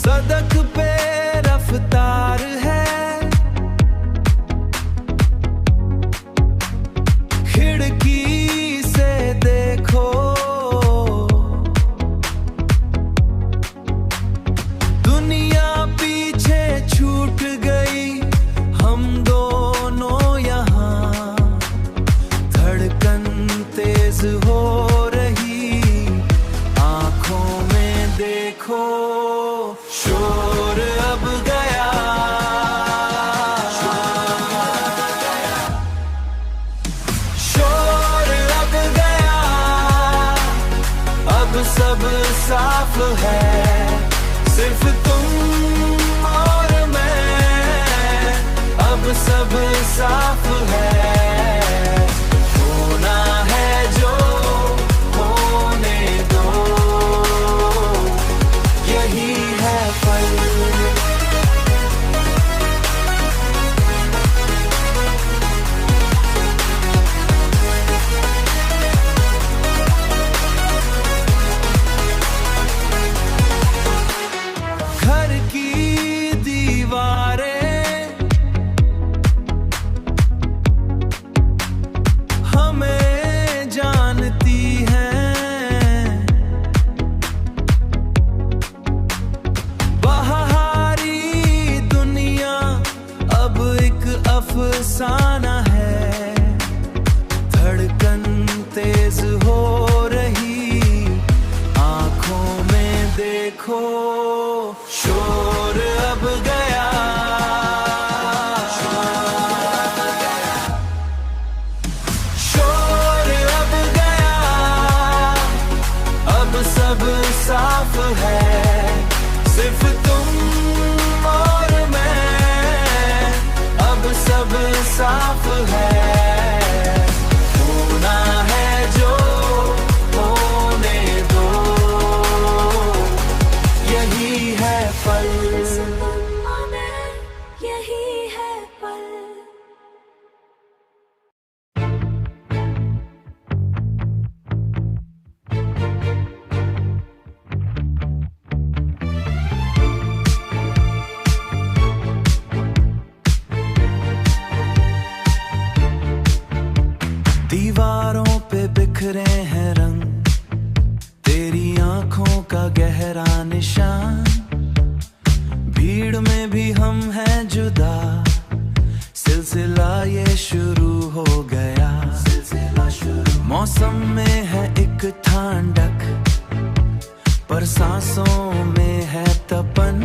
सड़क पे रफ्तार है, खिड़की से देखो दुनिया पीछे छूट गई, हम दोनों यहाँ धड़कन तेज हो रही, आंखों में देखो शोर अब गया, शोर अब गया, अब सब साफ है, सिर्फ तुम और मैं, अब सब साफ है, होना है जो होने दो, यही है पल। घर की दीवारें हमें जानती हैं, बाहरी दुनिया अब एक अफसाना है, धड़कन तेज हो रही, आंखों में देखो शोर अब गया, शोर अब गया, अब सब साफ है, सिर्फ तुम और मैं, अब सब साफ है, होना है जो होने दो, यही है पल। यही है पल। दीवारों पे बिखरे हैं रंग, तेरी आंखों का गहरा निशान, भीड़ में भी हम हैं जुदा, सिलसिला ये शुरू हो गया, सिलसिला शुरू, मौसम में है एक ठंडक, पर सांसों में है तपन,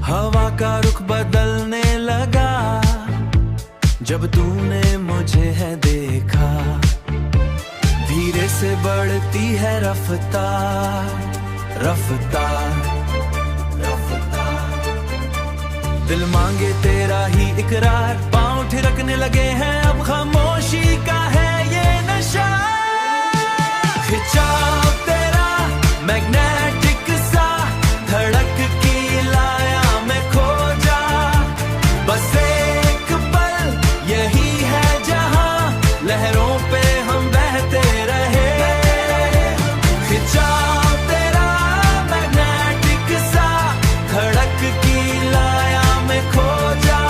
हवा का रुख बदलने लगा, जब तूने मुझे है देखा, धीरे से बढ़ती है रफ्तार, रफ्तार, रफ्तार, दिल मांगे तेरा ही इकरार, पाँव थिरकने लगे हैं अब खामोशी का है ये नशा, खिंचाव तेरा मैग्नेटिक सा, धड़क की लाया में खो जा, बस एक पल यही है जहां, लहरों पे हम बहते रहे, खिंचाव तेरा मैग्नेटिक सा, धड़क की लाया में खो जा,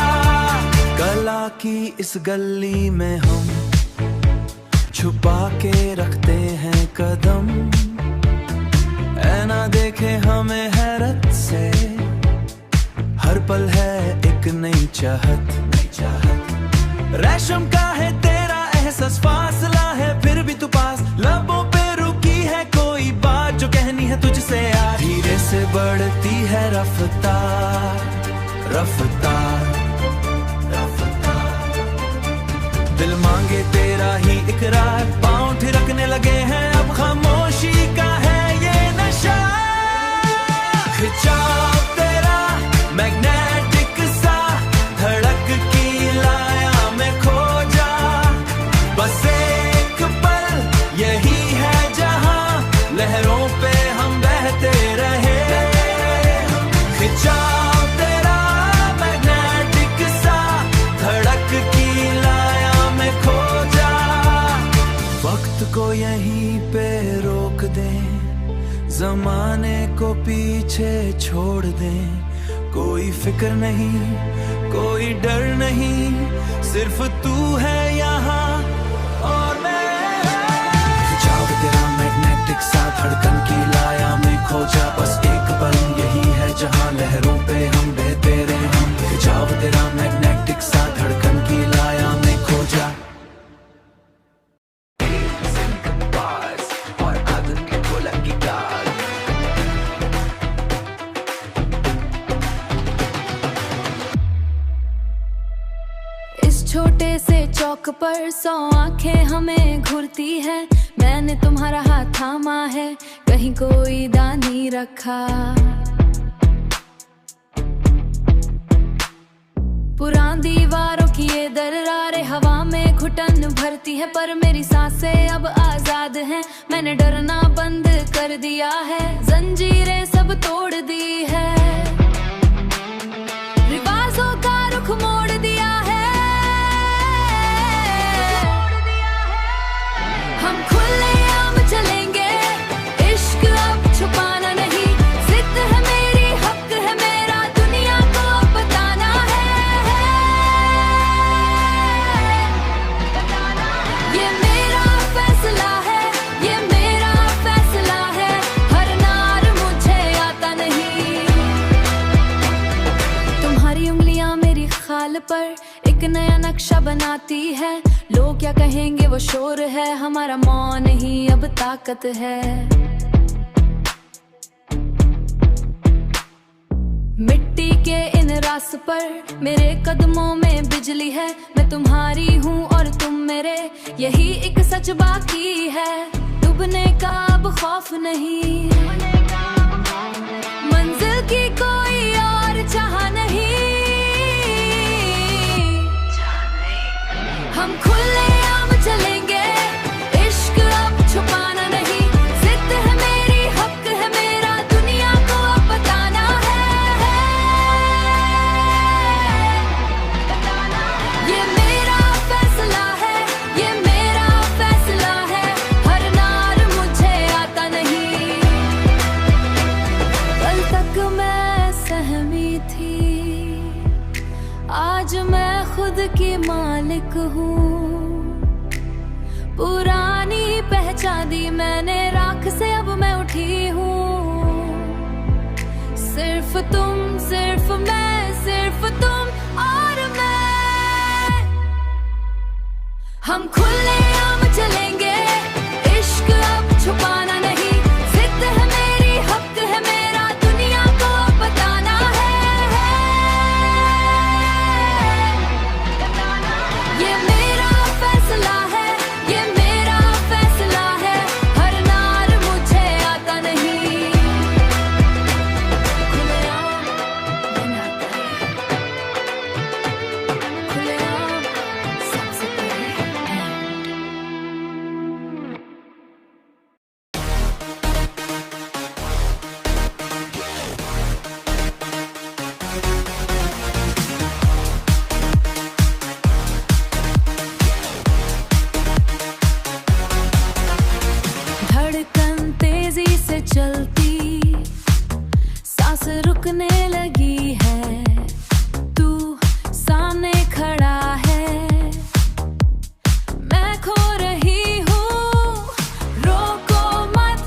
कला की इस गली में हम छुपा के रखते हैं कदम, ऐना देखे हमें हैरत से, हर पल है एक नई चाहत, नई चाहत, रेशम का है तेरा एहसास, फासला है फिर भी तू पास, लबों पे रुकी है कोई बात जो कहनी है तुझसे आज, धीरे से बढ़ती है रफ्तार, रफ्तार, रफ्तार, दिल मांगे तेरा ही इकरार, पाँव थिरकने लगे हैं अब खामोशी का है ये नशा, खिंचाव तेरा मैग्नेटिक सा, धड़क की लाया में खो जा, बस एक पल यही है जहां, लहरों पे हम बहते रहे, खिंचाव तेरा मैग्नेटिक सा, धड़क की लाया में खो जा, वक्त को यहीं पे रोक दे, जमाने को पीछे छोड़ दें, कोई फिक्र नहीं, कोई डर नहीं, सिर्फ तू है यहाँ और मैं। जाओ तेरा मैग्नेटिक सा धड़कन की लाया में खो जा, बस एक पल यही है जहाँ लहरों पे हम बहते रहे हम। जाओ तेरा मैग्नेटिक सा धड़कन की लाया में खो जा। छोटे से चौक पर 100 आंखें हमें घूरती है, मैंने तुम्हारा हाथ थामा है, कहीं कोई दान नहीं रखा। पुरानी दीवारों की ये दरारें हवा में घुटन भरती है, पर मेरी सांसें अब आजाद हैं, मैंने डरना बंद कर दिया है, जंजीरें सब तोड़ दी है, रिवाजों का रुख मोड़ दिया है। हम खुलेआम चलेंगे, इश्क अब छुपाना नहीं, जिद है मेरी, हक है मेरा, दुनिया को बताना है। ये मेरा फैसला है, ये मेरा फैसला है, हर नार मुझे आता नहीं। तुम्हारी उंगलियां मेरी खाल पर एक नया नक्शा बनाती है, लोग क्या कहेंगे वो शोर है, हमारा मौन ही अब ताकत है। मिट्टी के इन रास पर मेरे कदमों में बिजली है, मैं तुम्हारी हूँ और तुम मेरे, यही एक सच बाकी है, डूबने का अब खौफ नहीं, मंजिल की कोई और चाह नहीं। हम खुलेआम चलेंगे, इश्क अब छुपाना नहीं, जिद है मेरी, हक है मेरा, दुनिया को अब बताना है। ये मेरा फैसला है, ये मेरा फैसला है, हर नार मुझे आता नहीं। कल तक मैं सहमी थी, आज मैं खुद की मालिक हूँ, पुरानी पहचान दी मैंने राख से, अब मैं उठी हूँ, सिर्फ तुम, सिर्फ मैं, सिर्फ तुम और मैं। हम खुलेआम चलेंगे, इश्क अब छुपाना नहीं, जिद है मेरी, हक है मेरा, दुनिया को बताना है। ये मेरा फैसला है, ये मेरा फैसला है, हर नार मुझे आता नहीं। खुलेआम बिना करे, खुलेआम सबसे पहले। धड़कन तेजी से चलती, सांस रुकने लगी है, तू सामने खड़ा है, मैं खो रही हूँ, रोको मत,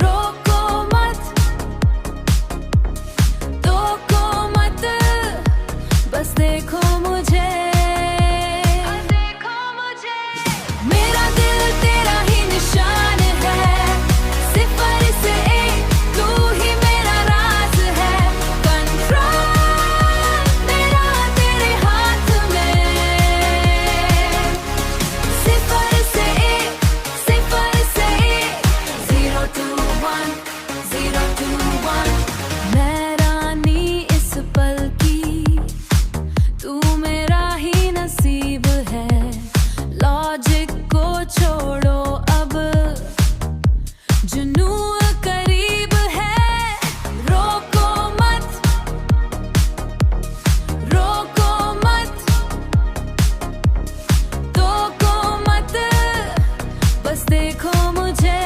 रोको मत, टोको मत, बस देखो मुझे, मेरा दिल तेरा ही निशान है, सिफर से एक, तू ही मेरा राज है, कंट्रोल मेरा तेरे हाथ में, सिफर से एक, 0 to 1, 0 to 1, मैं रानी इस पल की, तू मेरा ही नसीब है, लॉजिक को छोड़ो अब, जुनू करीब है, रोको मत, रोको मत, टोको मत, बस देखो मुझे,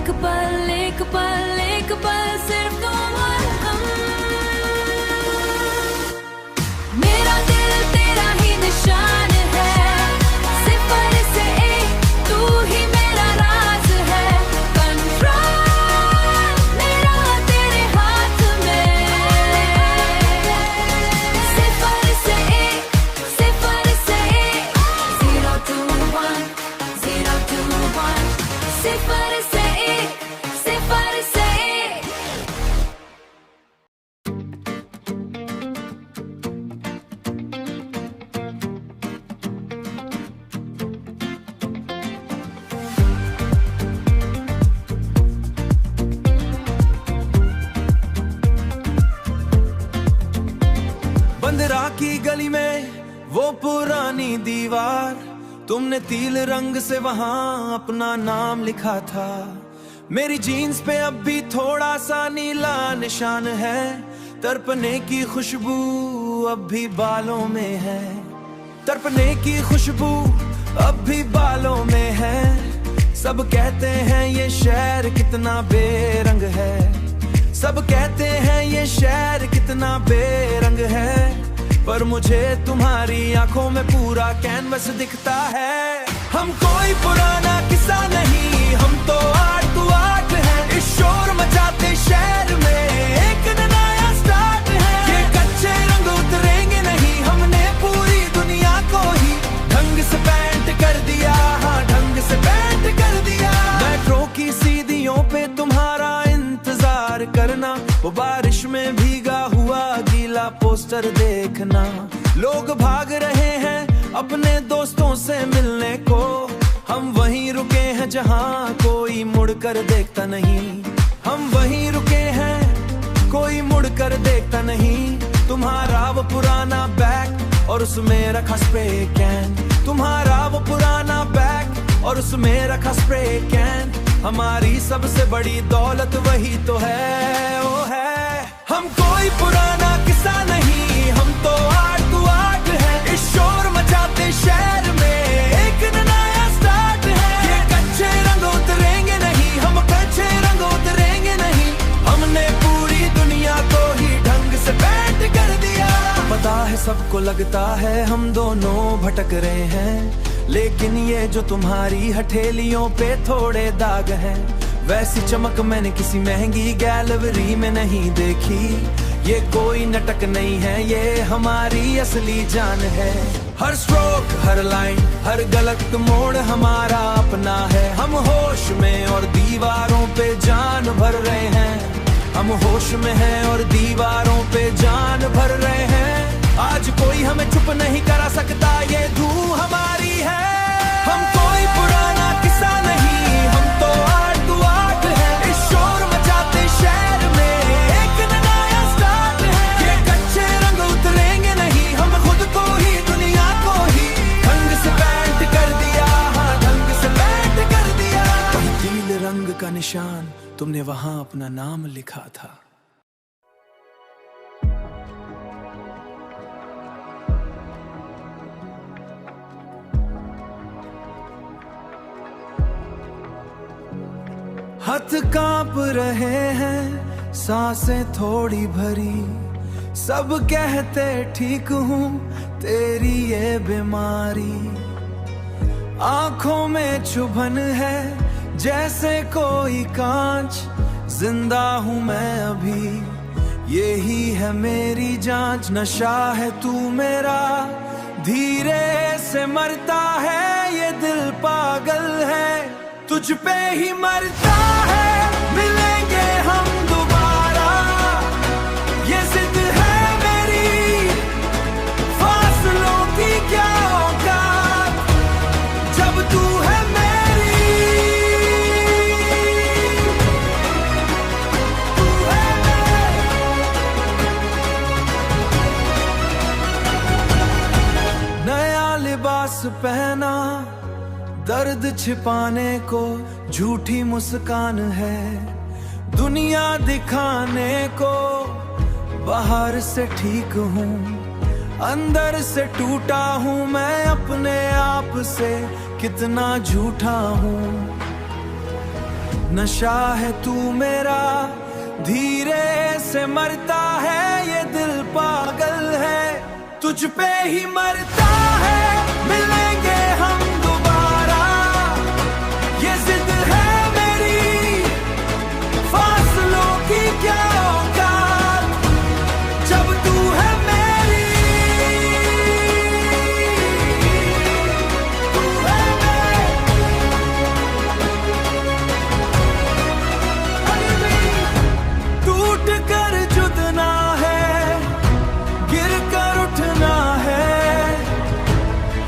एक पल एक पल एक पल सिर्फ तुम और हम। मेरा दिल तेरा ही निशान है, सिफर से एक तू ही मेरा राज है। कंट्रोल मेरा तेरे हाथ में, सिफर से एक 0 to 1 0 to 1 सिफर से एक सिफर से एक। बंदरा की गली में वो पुरानी दीवार, तुमने तिल रंग से वहां अपना नाम लिखा था। मेरी जीन्स पे अब भी थोड़ा सा नीला निशान है, तड़पने की खुशबू अब भी बालों में है। तड़पने की खुशबू अब भी बालों में है। सब कहते हैं ये शहर कितना बेरंग है, सब कहते हैं ये शहर कितना बेरंग है, पर मुझे तुम्हारी आंखों में पूरा कैनवस दिखता है। हम कोई पुराना किस्सा नहीं, हम तो आर्ट टू आर्ट है। इस शोर मचाते शहर में एक नया स्टार्ट है। ये कच्चे रंग उतरेंगे नहीं, हमने पूरी दुनिया को ही ढंग से पेंट कर दिया। हाँ, ढंग से पेंट कर दिया। मेट्रो की सीढ़ियों पे तुम्हारा इंतजार करना, वो बारिश में भीगा हुआ गीला पोस्टर देखना। लोग भाग रहे हैं अपने दोस्तों से मिलने को, हम वहीं रुके हैं जहां कोई मुड़कर देखता नहीं। हम वहीं रुके हैं, कोई मुड़कर देखता नहीं। तुम्हारा वो पुराना बैग और उसमें रखा स्प्रे कैन, तुम्हारा वो पुराना बैग और उसमें रखा स्प्रे कैन। हमारी सबसे बड़ी दौलत वही तो है, वो है। हम कोई पुराना किस्सा नहीं, हम तो आर्ट टू आर्ट है। इस शोर मचाते शहर में एक नया स्टार्ट है। ये कच्चे रंग उतरेंगे नहीं, हम कच्चे रंग उतरेंगे नहीं। हमने पूरी दुनिया को ही ढंग से पेंट कर दिया। पता है सबको लगता है हम दोनों भटक रहे हैं, लेकिन ये जो तुम्हारी हथेलियों पे थोड़े दाग हैं, वैसी चमक मैंने किसी महंगी गैलरी में नहीं देखी। ये कोई नाटक नहीं है, ये हमारी असली जान है। हर स्ट्रोक, हर लाइन, हर गलत मोड़ हमारा अपना है। हम होश में और दीवारों पे जान भर रहे हैं। हम होश में हैं और दीवारों पे जान भर रहे हैं। आज कोई हमें चुप नहीं करा सकता, ये धूम हमारी है। हम कोई पुराना किस्सा नहीं, हम तो आर्ट टू आर्ट है। इस शोर मचाते शहर में एक नया स्टार्ट है। ये कच्चे रंग उतरेंगे नहीं, हम खुद को ही दुनिया को ही ढंग से पेंट कर दिया। हाँ, ढंग से पेंट कर दिया। वही नील रंग का निशान, तुमने वहां अपना नाम लिखा था। हाथ कांप रहे हैं, सांसें थोड़ी भरी। सब कहते ठीक हूँ, तेरी ये बीमारी। आंखों में चुभन है जैसे कोई कांच, जिंदा हूँ मैं अभी, यही है मेरी जांच। नशा है तू मेरा, धीरे से मरता है ये दिल, पागल है तुझ पे ही मरता है। मिलेंगे हम दोबारा, ये जिद है मेरी, फासलों की क्या औकात जब तू है मेरी। तू है नया लिबास पहना, दर्द छिपाने को झूठी मुस्कान है। दुनिया दिखाने को बाहर से ठीक हूँ, अंदर से टूटा हूँ मैं अपने आप से, कितना झूठा हूँ। नशा है तू मेरा, धीरे से मरता है ये दिल पागल है, तुझ पे ही मरता है, मिलेंगे हम दोबारा, ये जिद है मेरी, फासलों की क्या औकात, जब तू है मेरी, तू है टूट कर जुदना है, गिर कर उठना है,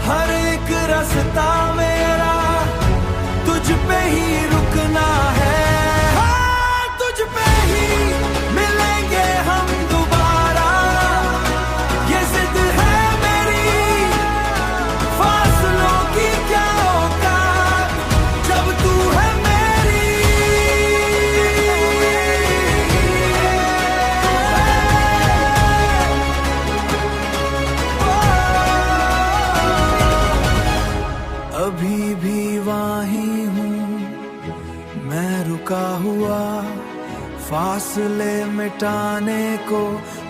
हर एक रास्ता मेरा तुझ पे ही रुकना है, हाँ तुझ पे ही मिलेंगे हम दोबारा, ये जिद है मेरी, फासलों की क्या औकात, जब तू है मेरी। अभी भी वहीं हूँ मैं रुका हुआ, फासले मिटाने को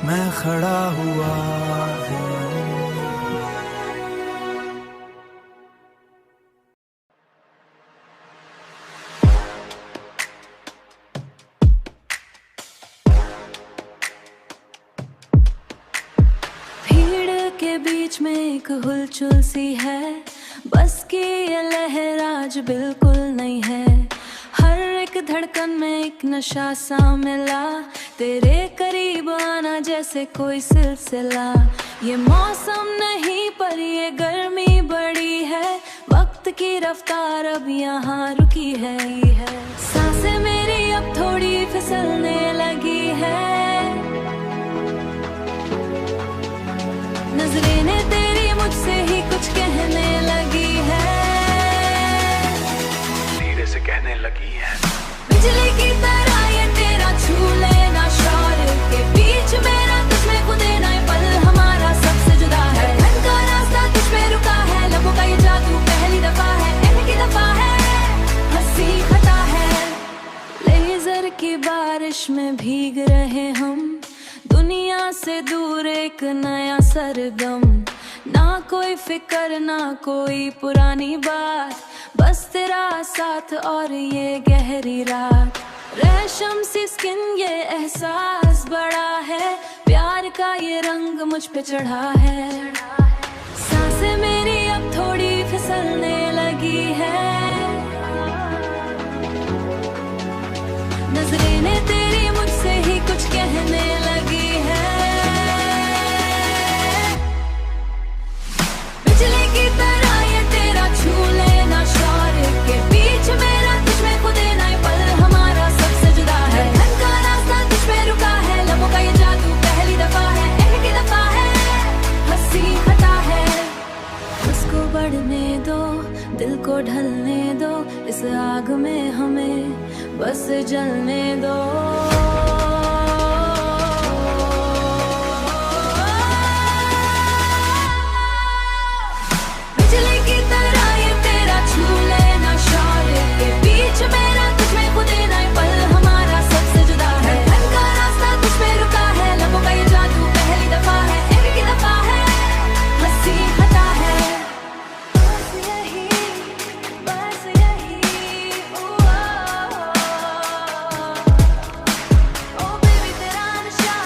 मैं खड़ा हुआ हूँ। भीड़ के बीच में एक हुलचुल सी है, बस की ये लहर आज बिल्कुल नहीं है, हर एक धड़कन में एक नशा सा मिला, तेरे करीब आना जैसे कोई सिलसिला, ये मौसम नहीं पर ये गर्मी बड़ी है, वक्त की रफ्तार अब यहाँ रुकी है, सांसें मेरी अब थोड़ी फिसलने लगी है, नजरें ने तेरी मुझसे ही कुछ कहने लगी है, धीरे से कहने लगी है, बिजली की तरह ये तेरा छू लेना, शौर के बीच मेरा तुझमें खुद ना, ये पल हमारा सबसे जुदा है, मन का रास्ता तुझ पे रुका है, लबों का ये जादू पहली दफा है, पहली दफा है, हंसी खता है, लेजर की बारिश में भीग रहे हम, दुनिया से दूर एक नया सरगम, ना कोई फिक्र ना कोई पुरानी बात, बस तेरा साथ और ये गहरी रात, रेशम सी स्किन ये एहसास बड़ा है, प्यार का ये रंग मुझ पे चढ़ा है, सांसें मेरी अब थोड़ी फिसलने लगी है, नजरें ने तेरी मुझसे ही कुछ कहने लगी है, बिजली की तरह ये तेरा छू लेना, शौर के बीच मेरा तुझमें खुद ना, ये पल हमारा सबसे जुदा है, मन का रास्ता तुझ पे रुका है, लबों का ये जादू पहली दफा है, एक ही दफा है, हंसी खता है, उसको बढ़ने दो, दिल को ढलने दो, इस आग में हमें बस जलने दो, बिजली की तरह ये तेरा छू लेना, शौर के बीच मेरा तुझमें खुद ना, ये पल हमारा सबसे जुदा है, मन का रास्ता तुझ पे रुका है, लबों का ये जादू पहली दफा है, एक ही दफा है, हंसी खता है, बस यही ओ बेबी तेरा नशा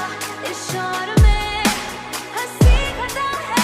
इस शौर में हंसी खता है।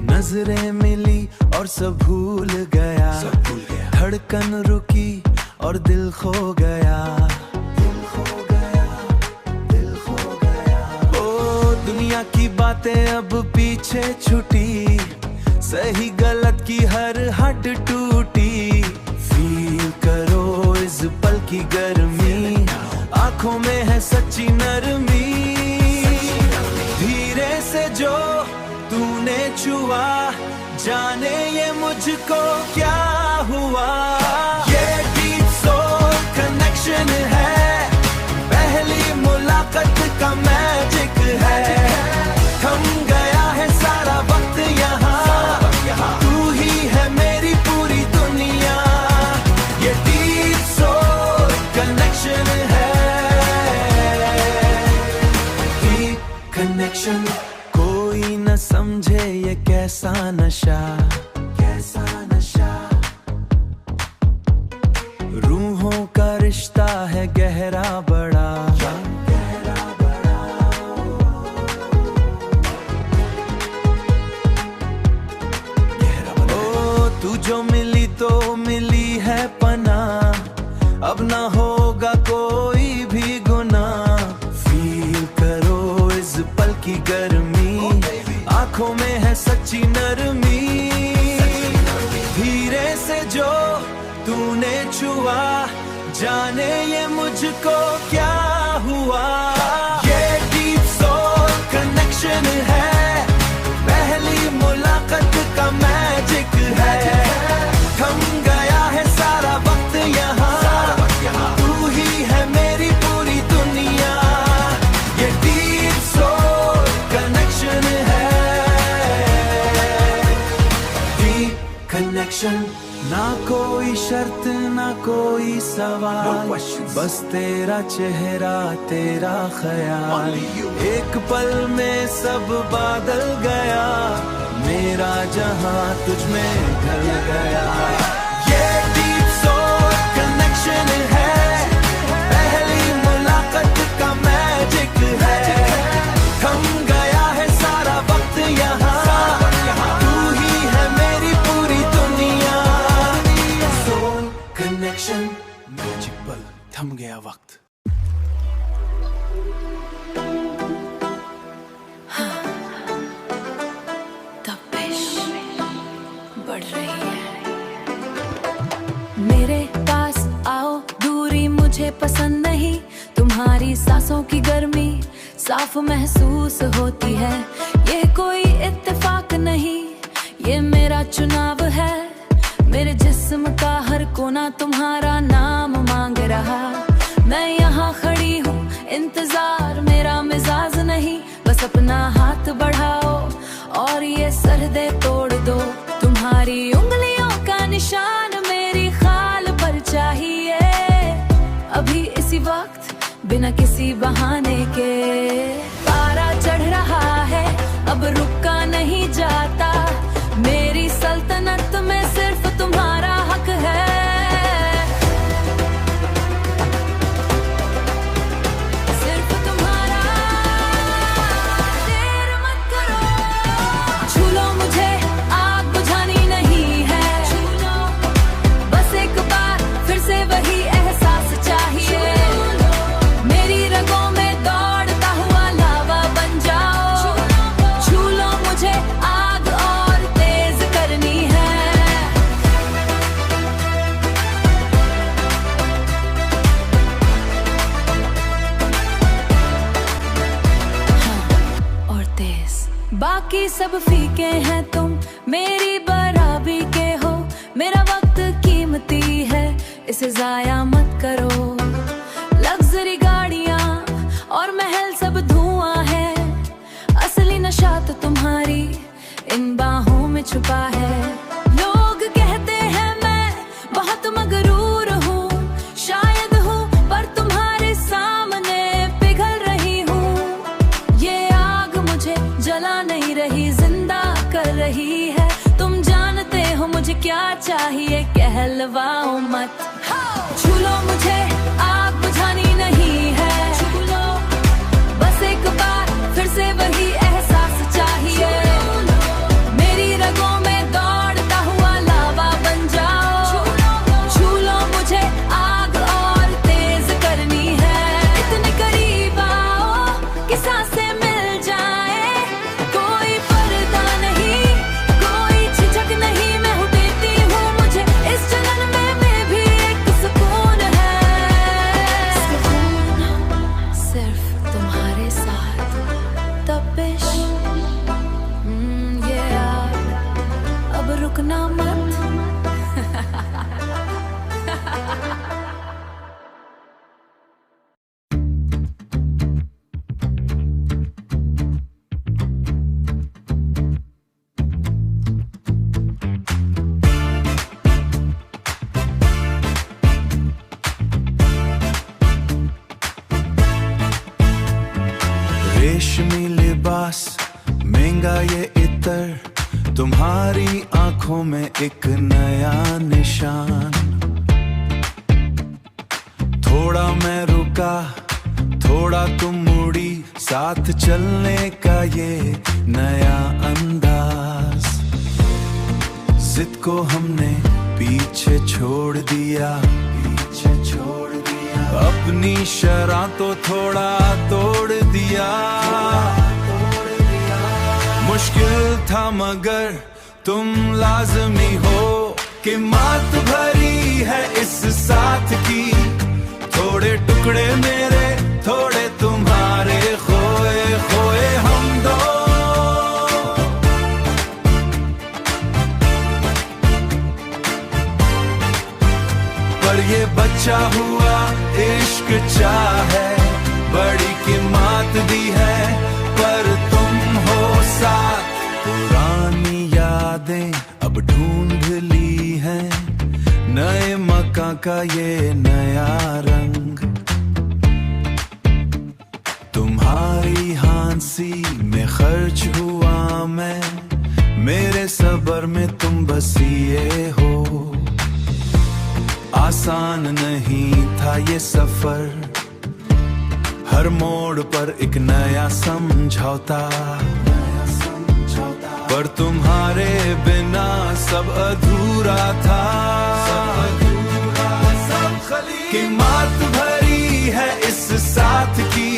नजरें मिली और सब भूल गया, धड़कन रुकी और दिल खो गया, ओ दुनिया की बातें अब पीछे छुटी, सही गलत की हर हट टूटी, फील करो इस पल की गर्मी, आंखों में है सच्ची नरमी, धीरे से जो तूने छुआ, जाने ये मुझको क्या हुआ। ये डीप सोल कनेक्शन है, पहली मुलाकात का मैजिक है। थम गया है सारा वक्त यहाँ, तू ही है मेरी पूरी दुनिया। ये डीप सोल कनेक्शन है, डीप कनेक्शन। कोई न समझे ये कैसा नशा, कैसा नशा। रूहों का रिश्ता है गहरा बड़ा, गहरा बड़ा। ओ तू जो मिली तो मिली है पना, अब ना होगा कोई भी गुनाह। फील करो इस पल की गर्मी, आंखों में है सच्ची नरमी, धीरे से जो तूने छुआ, जाने ये मुझको क्या हुआ। ये डीप सोल कनेक्शन है, पहली मुलाकात का मैजिक है। थम गया है सारा वक्त यहाँ, तू ही है मेरी पूरी दुनिया। ये डीप सोल कनेक्शन है, डीप कनेक्शन। ना कोई शर्त ना कोई सवाल, बस तेरा चेहरा तेरा ख्याल। एक पल में सब बादल गया, मेरा जहां तुझ में ढल गया। ये डीप सोल कनेक्शन है, पहली मुलाकात का मैजिक है। थम गया है सारा वक्त यहाँ, तू ही है मेरी पूरी दुनिया। कनेक्शन मैजिक पल, थम गया वक्त। तपिश बढ़ रही है। मेरे पास आओ, दूरी मुझे पसंद नहीं। तुम्हारी सांसों की गर्मी साफ महसूस होती है। ये कोई इत्तेफाक नहीं, ये मेरा चुनाव है। मेरे जिस्म का हर कोना तुम्हारा नाम मांग रहा। मैं यहाँ खड़ी हूँ, इंतजार मेरा मिजाज नहीं। बस अपना हाथ बढ़ाओ और ये सरहदें तोड़ दो। तुम्हारी उंगलियों का निशान मेरी खाल पर चाहिए, अभी इसी वक्त बिना किसी बहाने के। पारा चढ़ रहा है, अब रुका नहीं जाता। मेरी सल्तनत में सिर्फ तुम्हारा हक है। सिर्फ तुम्हारा, देर मत करो। छू लो मुझे, आग बुझानी नहीं है। छू लो, बस एक बार फिर से वही एहसास चाहिए। मेरी रगों में दौड़ता हुआ लावा बन जाओ। छू लो मुझे, आग और तेज करनी है। हाँ, और तेज। बाकी सब फीके हैं, तुम मेरी बराबरी के हो। मेरा वक्त कीमती है, इसे जाया मत करो। लग्जरी गाड़ियां और महल सब धुआं है। असली नशा तो तुम्हारी इन बाहों में छुपा है। लोग कहते हैं मैं बहुत मगरूर हूँ, शायद हूँ, पर तुम्हारे सामने पिघल रही हूँ। ये आग मुझे जला नहीं रही, जिंदा कर रही है। तुम जानते हो मुझे क्या चाहिए, कहलवाओ मत। छू लो मुझे, आग बुझानी नहीं है। छू लो, बस एक बार फिर से वही एहसास चाहिए। मेरी रगों में दौड़ता हुआ लावा बन जाओ। छू लो मुझे, आग और तेज करनी है। इतने करीब आओ कि सांसें मिल जाए। कोई पर्दा नहीं, कोई झिझक नहीं, मैं हूँ देती हूँ मुझे। इस जलन में भी एक सुकून है। रेशमी लिबास महंगा ये इतर, तुम्हारी आंखों में एक नया निशान। थोड़ा मैं रुका, थोड़ा तुम मुड़ी, साथ चलने का ये नया अंदाज। जिद को हमने पीछे छोड़ दिया, अपनी शरारतों थोड़ा तोड़ दिया। मुश्किल था मगर तुम लाजमी हो कि मात भरी है इस साथ की। थोड़े टुकड़े मेरे, थोड़े तुम्हारे, खोए खोए हम दो। पर ये बच्चा हुआ इश्क चाहे, बड़ी कीमत दी है पर तुम हो साथ। पुरानी यादें अब ढूंढ ली हैं, नए मकान का ये नया रंग। तुम्हारी हांसी में खर्च हुआ मैं, मेरे सबर में तुम बसिए हो। आसान नहीं था ये सफर, हर मोड़ पर एक नया समझौता। पर तुम्हारे बिना सब अधूरा था। कीमत भरी है इस साथ की।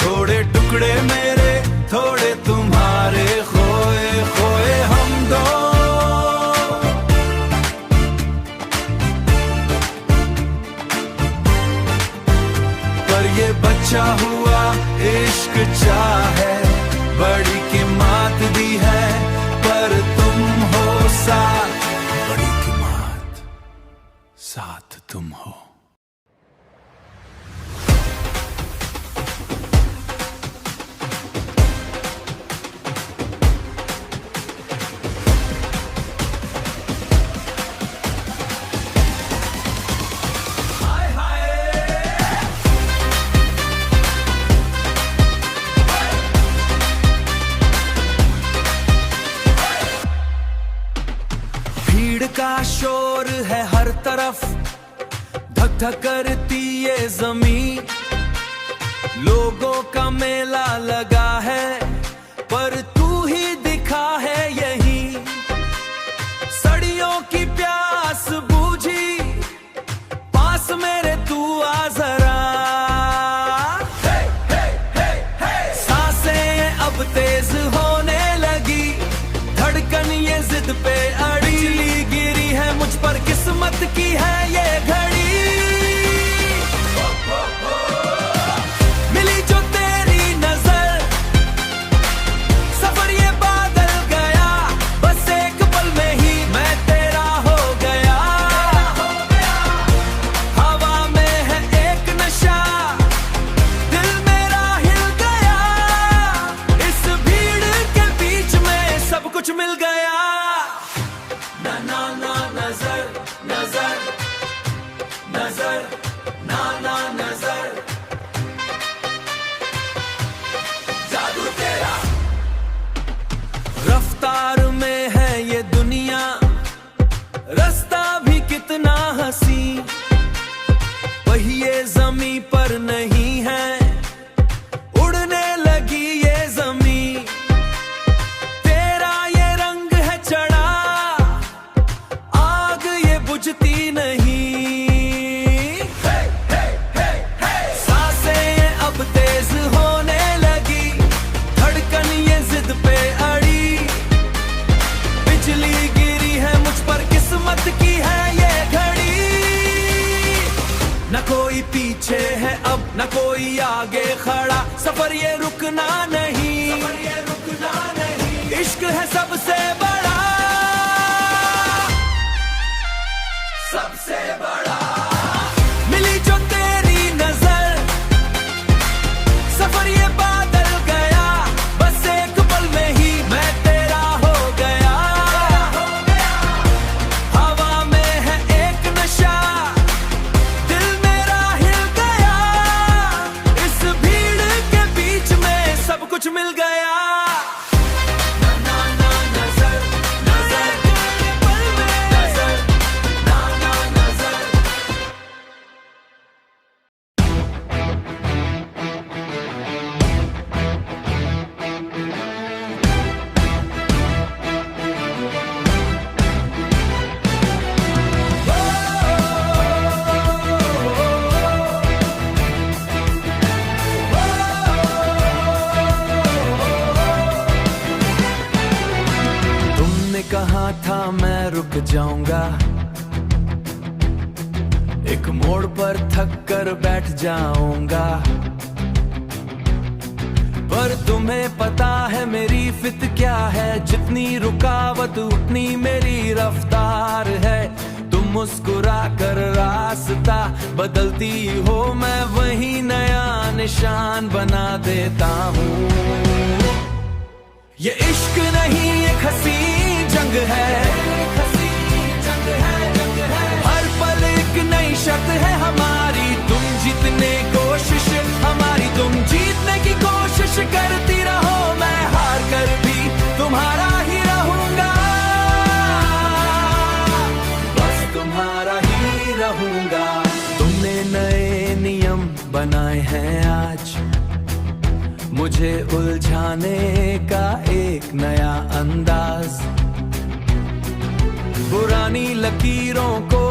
थोड़े टुकड़े मेरे, थोड़े तुम्हारे, खोए खोए हम दो। ये बच्चा हुआ इश्क चाहे, बड़ी कीमत दी है पर तुम हो साथ। बड़ी कीमत साथ तुम हो। का शोर है हर तरफ, धक धक करती ये जमीन। लोगों का मेला लगा है पर तू ही दिखा है यही। सड़ियों की प्यास बूझी, पास मेरे तू आ जरा। सांसें अब तेज होने लगी, धड़कन ये जिद पे अड़ी। गिरी है मुझ पर किस्मत की है ये घड़ी। मिली जो तेरी नजर, सफर ये बादल गया। बस एक पल में ही मैं तेरा हो गया। हवा में है एक नशा, दिल मेरा हिल गया। इस भीड़ के बीच में सब कुछ मिल गया। ना ना नजर नजर नजर, ना ना नजर, जादू तेरा। रफ्तार में है ये दुनिया, रास्ता भी कितना हंसी। पहिए जमीन पर नहीं है, उड़ने लगी ये जमीन। तेरा ये रंग है चढ़ा, बुझती नहीं। सांसें अब तेज होने लगी, धड़कन ये जिद पे अड़ी। बिजली गिरी है मुझ पर, किस्मत की है ये घड़ी। न कोई पीछे है अब, न कोई आगे खड़ा। सफर ये रुकना नहीं, इश्क है सबसे बड़ा, सबसे बड़ा। मिली जो तेरी नजर, सफर ये बादल गया। बस एक पल में ही मैं तेरा हो गया। हवा में है एक नशा, दिल मेरा हिल गया। इस भीड़ के बीच में कहा था मैं रुक जाऊंगा, एक मोड़ पर थक कर बैठ जाऊंगा। पर तुम्हें पता है मेरी फित क्या है, जितनी रुकावट उतनी मेरी रफ्तार है। तुम मुस्कुरा कर रास्ता बदलती हो, मैं वही नया निशान बना देता हूँ। ये इश्क नहीं एक हसी जंग है, हर पल एक नई शर्त है हमारी। तुम जीतने कोशिश हमारी, तुम जीतने की कोशिश करती रहो, मैं हार कर भी तुम्हारा ही रहूंगा, बस तुम्हारा ही रहूंगा। तुमने नए नियम बनाए हैं आज, मुझे उलझाने का एक नया अंदाज। पुरानी लकीरों को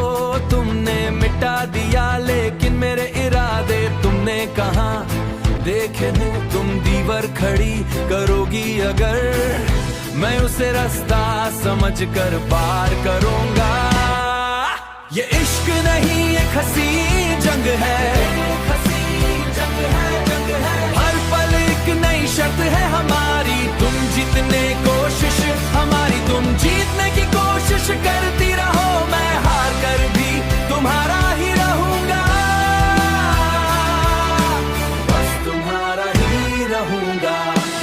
तुमने मिटा दिया, लेकिन मेरे इरादे तुमने कहा देखे हैं। तुम दीवार खड़ी करोगी अगर, मैं उसे रास्ता समझ कर पार करूंगा। ये इश्क नहीं एक हसी जंग है, हर पल एक नई शर्त है हमारी। तुम जीतने कोशिश हमारी, तुम जीतने की कोशिश करती रहो, मैं हार कर भी तुम्हारा ही रहूंगा, बस तुम्हारा ही रहूंगा।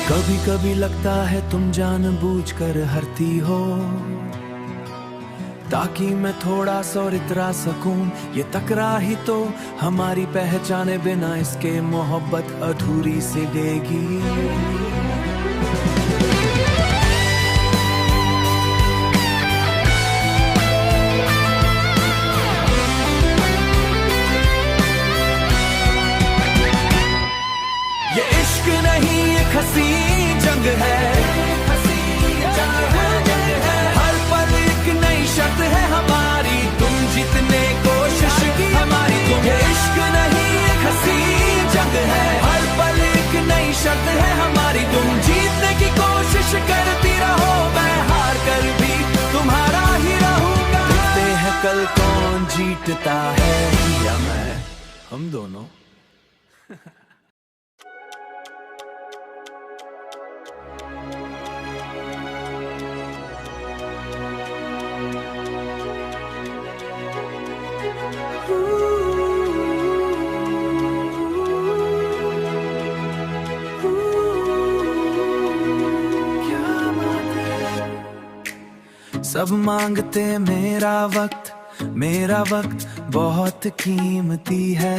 कभी कभी लगता है तुम जानबूझकर हरती हो, ताकि मैं थोड़ा सा इतरा सकूं। ये तकरार ही तो हमारी पहचाने, बिना इसके मोहब्बत अधूरी सी देगी। ये इश्क नहीं एक हसी जंग है, हर पल एक नई शर्त है हमारी। तुम जीतने कोशिश हमारी, तुम ये इश्क नहीं एक हसी जंग है, हर पल एक नई शर्त है हमारी। तुम जीतने की कोशिश करती रहो, मैं हार कर भी तुम्हारा ही रहूंगा। देखते हैं कल कौन जीतता है, या मैं, हम दोनों। सब मांगते मेरा वक्त बहुत कीमती है।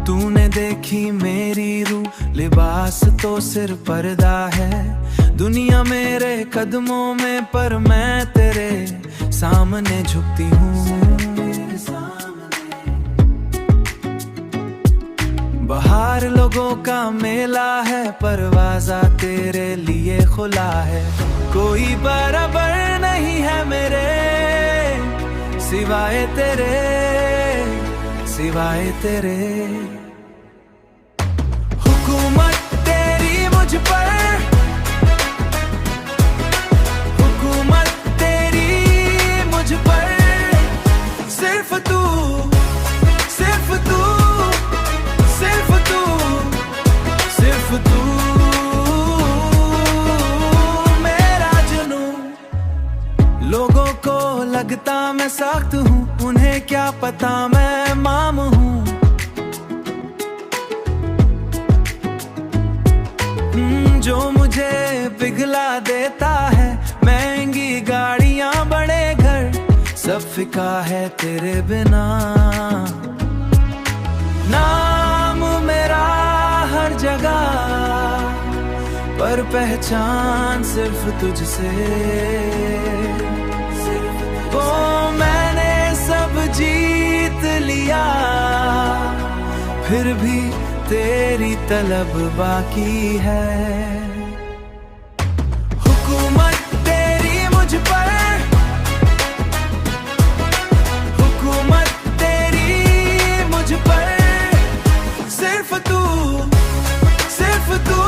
तूने देखी मेरी रूह, लिबास तो सिर्फ पर्दा है। दुनिया मेरे कदमों में, पर मैं तेरे सामने झुकती हूँ। बाहर लोगों का मेला है, परवाज़ा तेरे लिए खुला है। कोई बराबर नहीं है मेरे सिवाय तेरे, सिवाय तेरे। हुकूमत तेरी मुझ पर, हुकूमत तेरी मुझ पर। सिर्फ तू, सिर्फ तू, सिर्फ तू, सिर्फ तू मेरा जुनूं। लोगों को लगता मैं सख्त हूँ, उन्हें क्या पता मैं माम हूँ। जो मुझे पिघला देता है, महंगी गाड़ियाँ बड़े घर, सब फिका है तेरे बिना। नाम मेरा हर जगह, पर पहचान सिर्फ तुझसे। ओ मैंने सब जीत लिया, फिर भी तेरी तलब बाकी है। हुकूमत तेरी मुझ पर, हुकूमत तेरी मुझ पर। सिर्फ तू, सिर्फ तू,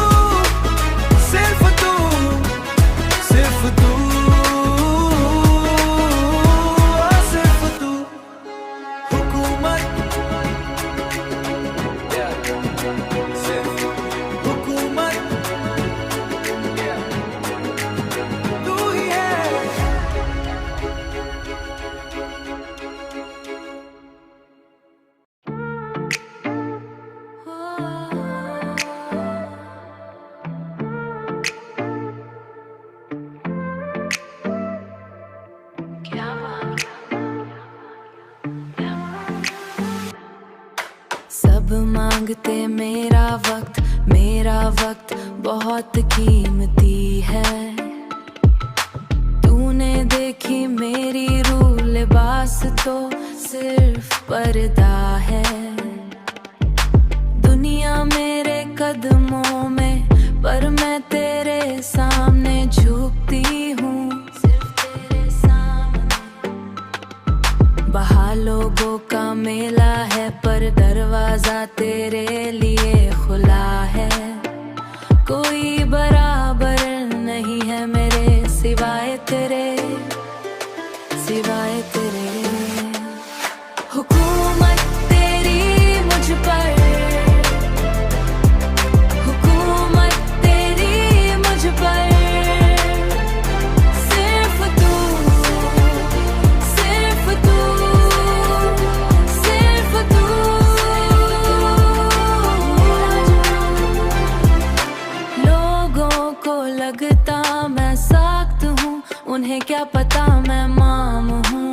मांगते मेरा वक्त बहुत कीमती है। तूने देखी मेरी रूह लिबास तो सिर्फ पर्दा है। दुनिया मेरे कदमों में पर मैं तेरे सामने झुकती हूँ, सिर्फ तेरे सामने। बाहर लोगों का मेला है पर दरवाजा तेरे लिए खुला है। कोई बराबर नहीं है मेरे सिवाय तेरे, सिवाय तेरे। हुकूमत तेरी मुझ पर, हुकूमत तेरी मुझ पर। सिर्फ तू, सिर्फ तू, सिर्फ तू। लोगों को लगता मैं सख्त हूँ, उन्हें क्या पता मैं माम हूँ।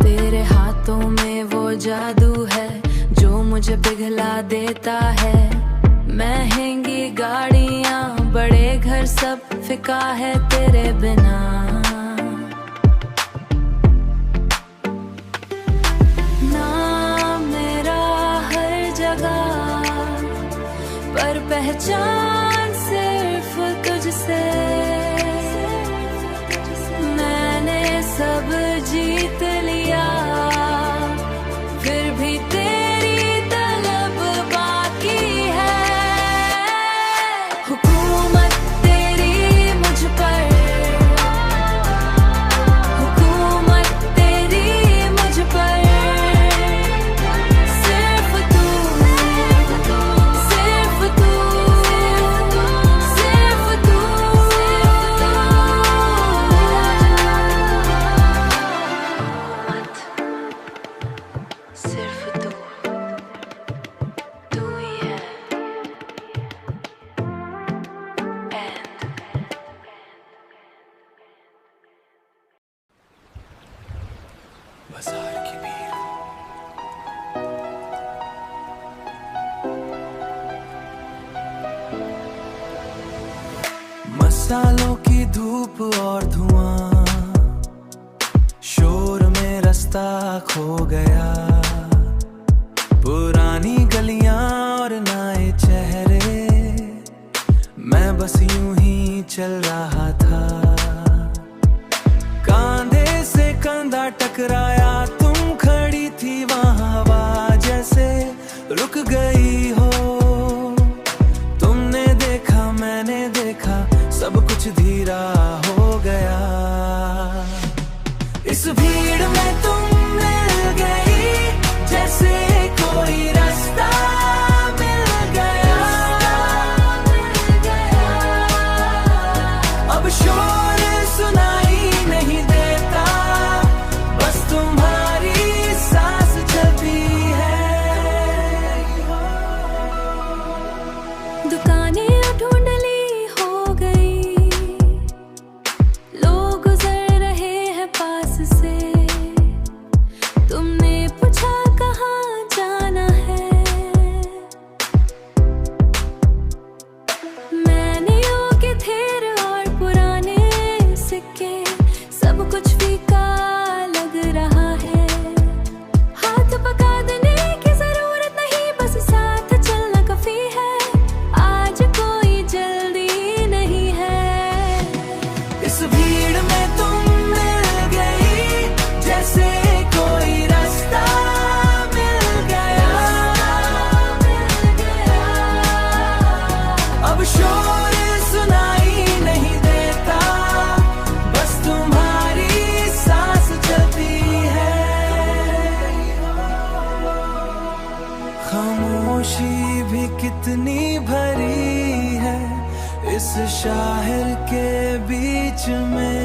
तेरे हाथों में वो जादू है जो मुझे पिघला देता है। महंगी गाड़ियाँ बड़े घर सब फिका है तेरे बिना। नाम मेरा हर जगह पर पहचान सिर्फ तुझसे। मैंने सब जीत लिया फिर भी तेरी तलब बाकी है। हुकूमत तेरी मुझ पर, हुकूमत तेरी मुझ पर। सिर्फ तू, सिर्फ तू, सिर्फ तू। सिर्फ तू, तू ही है। बाजार की भीड़, मसालों की धूप और धुआं, शोर में रास्ता खो गया। पुरानी गलियां और नए चेहरे, मैं बस यूं ही चल रहा था। कांधे से कंधा टकराया, तुम खड़ी थी वहां, हवा जैसे रुक गई हो। तुमने देखा मैंने देखा, सब कुछ धीरा हो गया। इस भीड़ में तुम मिल गई, जैसे कोई रास्ता मिल गया। अब शोर सुनाई नहीं देता, बस तुम्हारी सांस चलती है। दुकानें ढूंढली हो गई, लोग गुजर रहे हैं पास से। तुमने पूछा कहाँ जाना है, मैंने योग्य थेर और पुराने सिक्के, सब कुछ फीका लग रहा है। हाथ पका देने की जरूरत नहीं, बस साथ चलना काफी है। आज कोई जल्दी नहीं है। इस भीड़ में तुम मिल गई, जैसे कोई रास्ता मिल गया। अब शोर सुनाई नहीं देता, बस तुम्हारी सांस चलती है। खामोशी भी कितनी भरी है इस शहर के बीच में।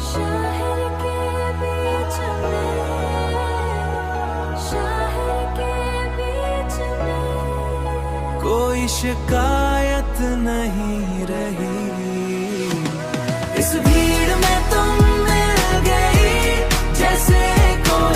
शहर के बीच में, शहर के बीच में। कोई शिकायत नहीं रही। इस भीड़ में तुम मिल गई, जैसे कोई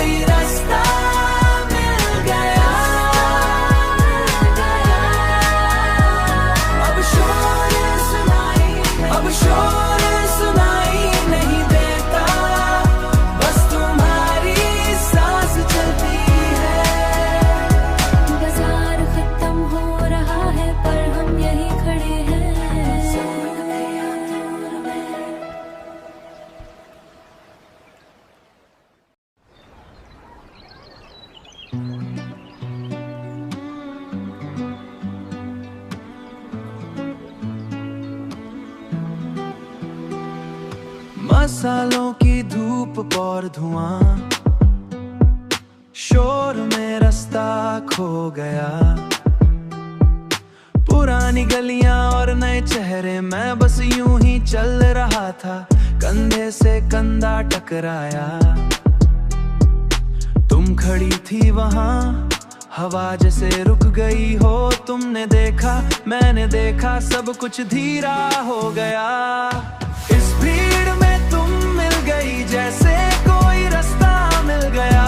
मसालों की धूप और धुआं, शोर में रास्ता खो गया। पुरानी गलियां और नए चेहरे, मैं बस यूं ही चल रहा था, कंधे से कंधा टकराया। तुम खड़ी थी वहां, हवा जैसे रुक गई हो। तुमने देखा, मैंने देखा, सब कुछ धीरा हो गया। इस भीड़ में तुम मिल गई, जैसे कोई रास्ता मिल गया।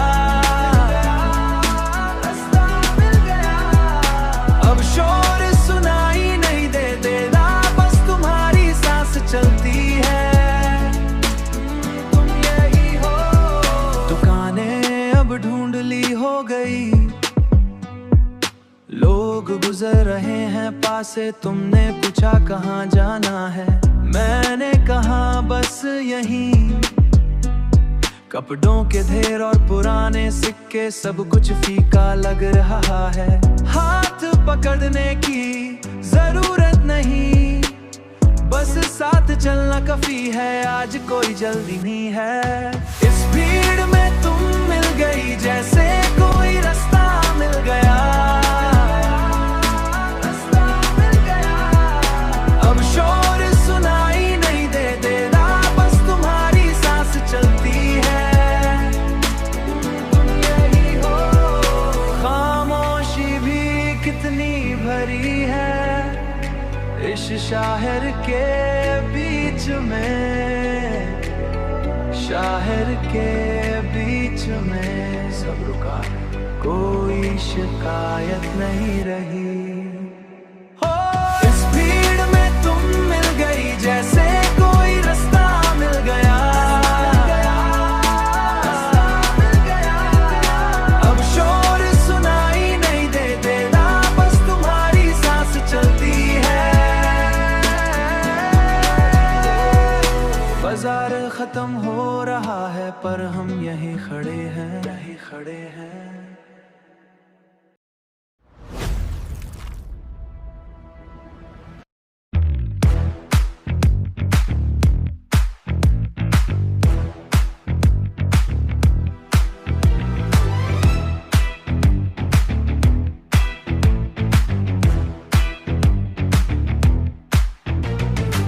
अब शोर सुनाई नहीं देता, बस तुम्हारी सांस चलती है। तुम यही हो। दुकानें अब ढूंढली हो गई, लोग गुजर रहे हैं पास से। तुमने पूछा कहाँ जाना है, मैंने कहा बस यहीं। कपड़ों के ढेर और पुराने सिक्के, सब कुछ फीका लग रहा है। हाथ पकड़ने की जरूरत नहीं, बस साथ चलना काफी है। आज कोई जल्दी नहीं है। इस भीड़ में तुम मिल गई, जैसे कोई रास्ता मिल गया। अब शोर सुनाई नहीं देता, बस तुम्हारी सांस चलती है। तुम यही हो। खामोशी भी कितनी भरी है इस शहर के बीच में, शहर के बीच में। सब रुका, कोई शिकायत नहीं रही। इस भीड़ में तुम मिल गई, जैसे कोई रास्ता मिल गया। अब शोर सुनाई नहीं देता, बस तुम्हारी सांस चलती है। बाजार खत्म हो रहा है, पर हम यहीं खड़े हैं, यहीं खड़े हैं।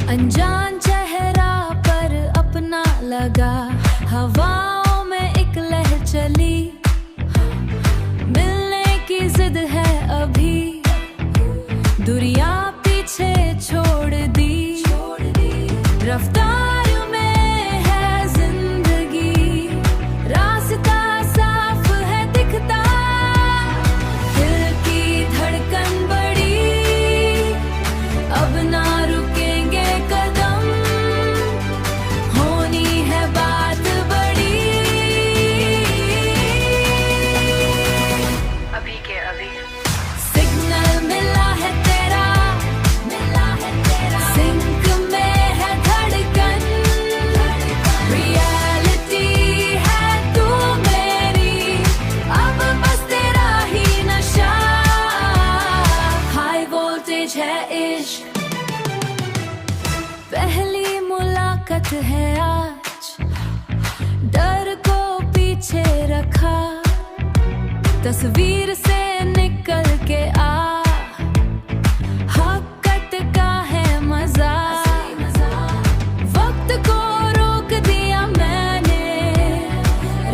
अनजान चेहरा पर अपना लगा, हवाओं में एक लहर चली। मिलने की जिद है अभी, दुनिया पीछे छोड़ दी। रफ्तार में है जिंदगी, रास्ता साफ है दिखता। दिल की धड़कन बड़ी, अब ना रुकेंगे कदम। होनी है बात बड़ी, अभी के अभी। सिग्नल मिला है तेरा, सिंक में है धड़कन। रियलिटी है तू मेरी, अब बस तेरा ही नशा। हाई वोल्टेज है इश्क, पहली मुलाकात है आज। डर को पीछे रखा, तस्वीर से निकल के आ। हक़त का है मजा, वक्त को रोक दिया मैंने।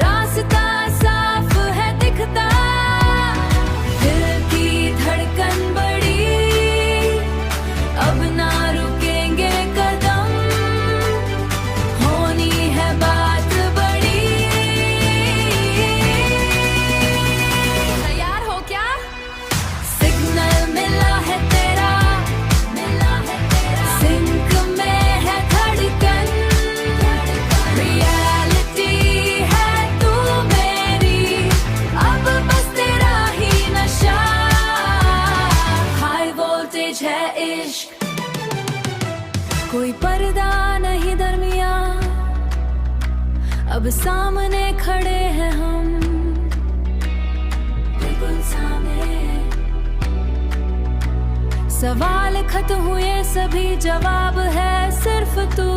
रास्ता साफ है दिखता, दिल की धड़कन बड़ी। अब ना रुकेंगे कदम, होनी है बात बड़ी। तैयार हो क्या? सिग्नल मिला है तेरा, सिंक में है धड़कन। रियलिटी है तू मेरी, अब बस तेरा ही नशा। हाई वोल्टेज है इश्क, कोई पर्दा नहीं दरमियां। अब सामने खड़े हैं हम, बिल्कुल सामने। सवाल खत्म हुए सभी, जवाब है सिर्फ तू।